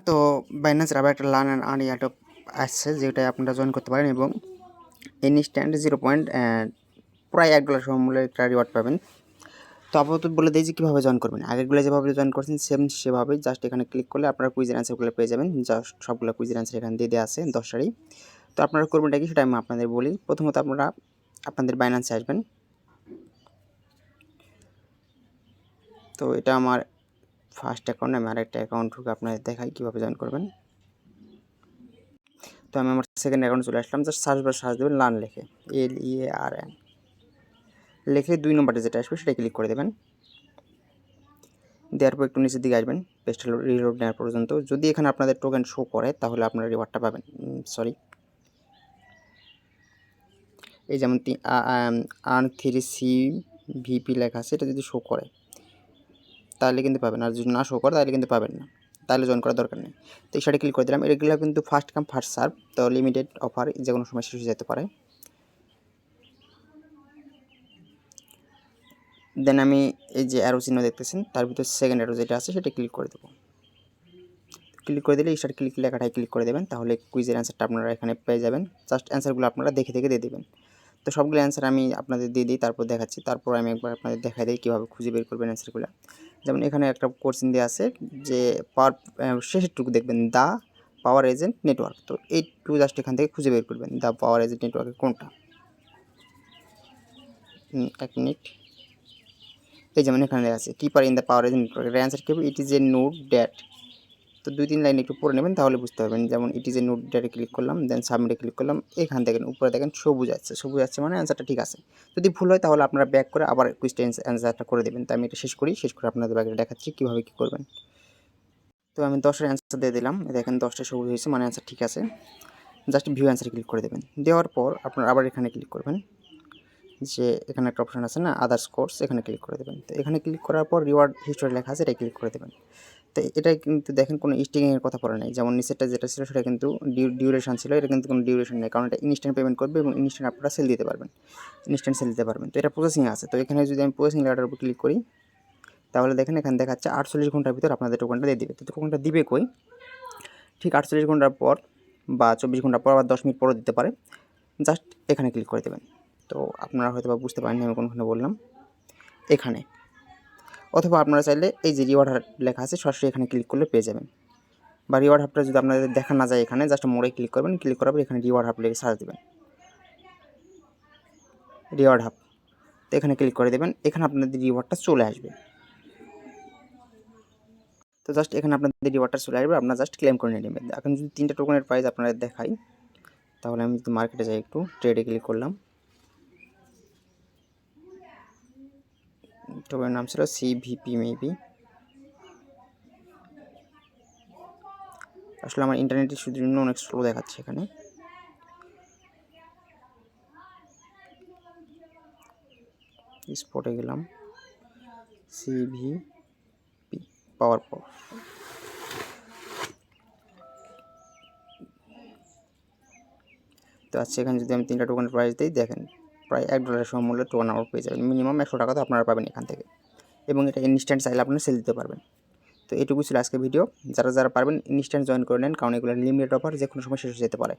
তো বাইন্যান্স আবার একটা লার্ন অ্যান্ড আর্ন অ্যাডপ আসছে, যেটা আপনারা জয়েন করতে পারেন এবং ইনস্ট্যান্ট 0 পয়েন্ট প্রায় $1 সমমূল্যের একটা রিওয়ার্ড পাবেন। তো আপাতত বলে দিই যে কীভাবে জয়েন করবেন। আগেরগুলো যেভাবে জয়েন করছেন সেভাবেই জাস্ট এখানে ক্লিক করলে আপনারা কুইজের অ্যান্সারগুলো পেয়ে যাবেন। জাস্ট সবগুলো কুইজের অ্যান্সার এখানে দিয়ে দেওয়া আছে 10টারই। তো আপনারা করবেনটা কি সেটা আমি আপনাদের বলি। প্রথমত আপনারা আপনাদের বাইন্যান্সে আসবেন। তো এটা আমার ফার্স্ট অ্যাকাউন্ট, আমি আরেকটা অ্যাকাউন্ট ঢুকে আপনাদের দেখাই কীভাবে জয়েন করবেন। তো আমি আমার সেকেন্ড অ্যাকাউন্টে চলে আসলাম। জাস্ট সার্চ দেবেন লার্ন লিখে, LEARN লিখে 2 নম্বরটা যেটা আসবে সেটা ক্লিক করে দেবেন। দেওয়ার পর একটু নিচের দিকে আসবেন, পেজটা রিলোড নেওয়ার পর্যন্ত। যদি এখানে আপনাদের টোকেন শো করে তাহলে আপনারা রিওয়ার্ডটা পাবেন। এই যেমন আর্ন 3CVP লেখা আছে, এটা যদি শো করে তাহলে কিন্তু পাবেন, আর যদি না শো করে তাহলে কিন্তু পাবেন না, তাহলে জয়েন করার দরকার নেই। তো এই সাইডে ক্লিক করে দিলাম। এগুলো কিন্তু ফার্স্ট কাম ফার্স্ট সার্ভ, তো লিমিটেড অফার, যে কোনো সময় শেষ হয়ে যেতে পারে। দেন আমি এই যে অ্যারো চিহ্ন দেখতেছেন তার ভিতর সেকেন্ড অ্যারো যেটা আছে সেটা ক্লিক করে দেবো। ক্লিক করে দিলে স্টার্ট ক্লিক লেখাটাই ক্লিক করে দেবেন, তাহলে কুইজের অ্যান্সারটা আপনারা এখানে পেয়ে যাবেন। জাস্ট অ্যান্সারগুলো আপনারা দেখে দিয়ে দেবেন। তো সবগুলো অ্যান্সার আমি আপনাদের দিয়ে দিই, তারপর দেখাচ্ছি। তারপর আমি একবার আপনাদের দেখাই দিই কীভাবে খুঁজে বের করবেন অ্যান্সারগুলো। যেমন এখানে একটা কোশ্চেন দেওয়া আছে যে শেষেরটুকু দেখবেন দ্য পাওয়ার এজেন্ট নেটওয়ার্ক। তো এইটুকু জাস্ট এখান থেকে খুঁজে বের করবেন দ্য পাওয়ার এজেন্ট নেটওয়ার্কের কোনটা। 1 মিনিট। এই যেমন এখানে আছে keeper in the power agent নেটওয়ার্কের অ্যান্সার কি হবে, ইট ইজ এ নোড ড্যাট। তো 2-3 লাইন একটু পড়ে নেবেন, তাহলে বুঝতে পারবেন। যেমন ইট ইজ এ নোড ড্যাটে ক্লিক করলাম, দেন সাবমিটে ক্লিক করলাম। এখান থেকে উপরে দেখেন সবুজ আছে মানে অ্যান্সারটা ঠিক আছে। যদি ভুল হয় তাহলে আপনারা ব্যাক করে আবার কুইজটা অ্যান্সারটা করে দেবেন। তো আমি এটা শেষ করে আপনাদের বাকি দেখাচ্ছি কীভাবে কী করবেন। তো আমি 10এর অ্যান্সার দিয়ে দিলাম, দেখেন 10টা সবুজ হয়েছে মানে অ্যান্সার ঠিক আছে। জাস্ট ভিউ অ্যান্সার ক্লিক করে দেবেন। দেওয়ার পর আপনারা আবার এখানে ক্লিক করবেন, যে এখানে একটা অপশান আছে না আদার্স কোর্স, এখানে ক্লিক করে দেবেন। তো এখানে ক্লিক করার পর রিওয়ার্ড হিস্টোরি লেখা আছে, এটা ক্লিক করে দেবেন। তো এটা কিন্তু দেখেন কোনো স্টিকিংয়ের কথা পড়ে নাই। যেমন নিচেরটা যেটা ছিল সেটা কিন্তু ডিউরেশন ছিল, এটা কিন্তু কোনো ডিউরেশন নেই, কারণ এটা ইনস্ট্যান্ট পেমেন্ট করবে এবং ইনস্ট্যান্ট আপনারা সেল দিতে পারবেন, ইনস্ট্যান্ট সেল দিতে পারবেন। তো এটা প্রসেসিংয়ে আছে। তো এখানে যদি আমি প্রসেসিং লেটার উপর ক্লিক করি তাহলে দেখেন এখানে দেখাচ্ছে 48 ঘন্টার ভিতর আপনাদের টোকেনটা দিয়ে দিবে। তো টোকেনটা দিবে কই, ঠিক 48 ঘন্টার পর বা 24 ঘন্টা পর বা 10 মিনিট পরও দিতে পারে। জাস্ট এখানে ক্লিক করে দেবেন। তো আপনারা হয়তো বা বুঝতে পারেননি আমি কোনখানে বললাম, এখানে। অথবা আপনারা চাইলে এই যে রিওয়ার্ড হাব লেখা আছে সরাসরি এখানে ক্লিক করলে পেয়ে যাবেন। বা রিওয়ার্ড হাবটা যদি আপনাদের দেখা না যায় এখানে, জাস্ট মোড়ে ক্লিক করবেন, ক্লিক করার পর এখানে রিওয়ার্ড হাব লিখে সার্চ দেবেন, রিওয়ার্ড হাব। তো এখানে ক্লিক করে দেবেন, এখানে আপনাদের রিওয়ার্ডটা চলে আসবে। তো জাস্ট এখানে আপনাদের রিওয়ার্ডটা চলে আসবে, আপনারা জাস্ট ক্লেম করে নিয়ে নেবেন। এখন যদি 3টা টোকেনের প্রাইস আপনাদের দেখাই, তাহলে আমি যদি মার্কেটে যাই, একটু ট্রেডে ক্লিক করলাম। টোকেনের নাম ছিল CVP মেবি। আসলে আমার ইন্টারনেটের জন্য অনেক স্লো দেখাচ্ছে এখানে। স্পটে গেলাম, CVP পাওয়ার তো আচ্ছা, এখানে যদি আমি 3টা টোকেনের প্রাইস দিই, দেখেন প্রায় $1 সমমূল্যের টোকেন আমার পেয়ে যাবেন। মিনিমাম 100 টাকা তো আপনারা পাবেন এখান থেকে, এবং এটা ইনস্ট্যান্ট চাইলে আপনারা সেল দিতে পারবেন। তো এটুকু ছিল আজকে ভিডিও। যারা পারবেন ইনস্ট্যান্ট জয়েন করে নেন, কারণ এগুলো লিমিটেড অফার, যে কোনো সময় শেষ হয়ে যেতে পারে।